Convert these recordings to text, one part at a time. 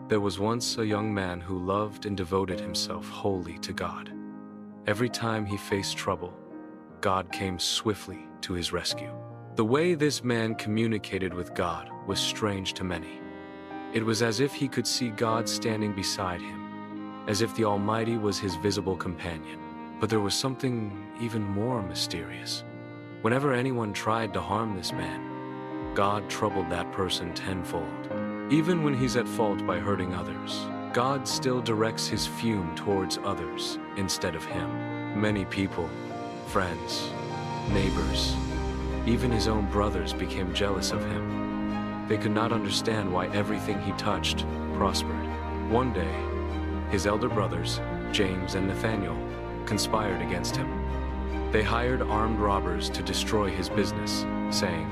There was once a young man who loved and devoted himself wholly to God. Every time he faced trouble, God came swiftly to his rescue. The way this man communicated with God was strange to many. It was as if he could see God standing beside him, as if the Almighty was his visible companion. But there was something even more mysterious. Whenever anyone tried to harm this man, God troubled that person tenfold. Even when he's at fault by hurting others, God still directs his fume towards others instead of him. Many people, friends, neighbors, even his own brothers became jealous of him. They could not understand why everything he touched prospered. One day, his elder brothers, James and Nathaniel, conspired against him. They hired armed robbers to destroy his business, saying,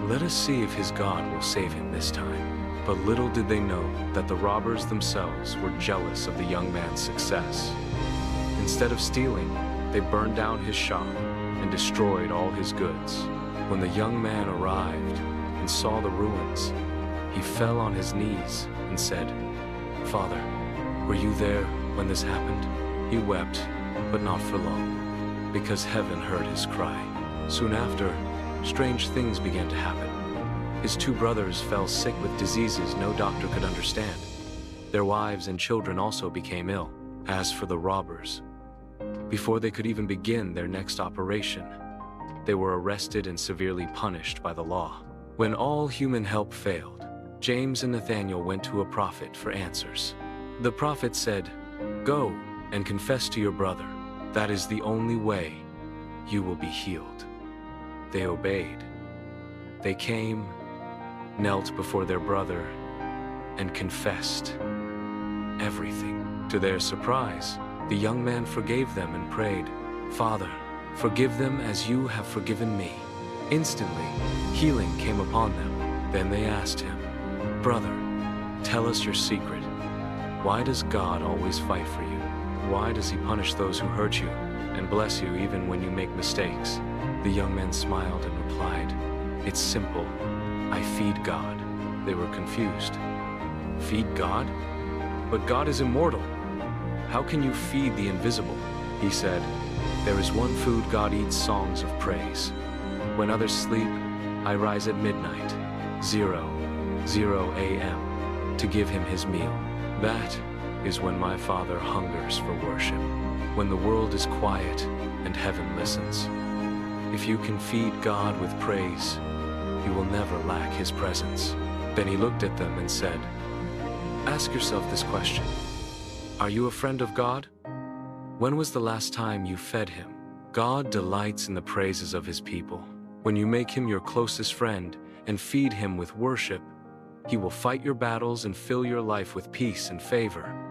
"Let us see if his God will save him this time." But little did they know that the robbers themselves were jealous of the young man's success. Instead of stealing, they burned down his shop and destroyed all his goods. When the young man arrived and saw the ruins, he fell on his knees and said, "Father, were you there when this happened?" He wept, but not for long, because heaven heard his cry. Soon after, strange things began to happen. His two brothers fell sick with diseases no doctor could understand. Their wives and children also became ill. As for the robbers, before they could even begin their next operation, they were arrested and severely punished by the law. When all human help failed, James and Nathaniel went to a prophet for answers. The prophet said, "Go and confess to your brother. That is the only way you will be healed." They obeyed. They came, knelt before their brother, and confessed everything. To their surprise, the young man forgave them and prayed, "Father, forgive them as you have forgiven me." Instantly, healing came upon them. Then they asked him, "Brother, tell us your secret. Why does God always fight for you? Why does he punish those who hurt you and bless you even when you make mistakes?" The young man smiled and replied, "It's simple. I feed God." They were confused. Feed God? But God is immortal. How can you feed the invisible? He said, "There is one food God eats songs of praise. When others sleep, I rise at midnight, 00 a.m., to give him his meal. That is when my Father hungers for worship, when the world is quiet and heaven listens. If you can feed God with praise, you will never lack his presence." Then he looked at them and said, "Ask yourself this question. Are you a friend of God? When was the last time you fed him? God delights in the praises of his people. When you make him your closest friend and feed him with worship, he will fight your battles and fill your life with peace and favor."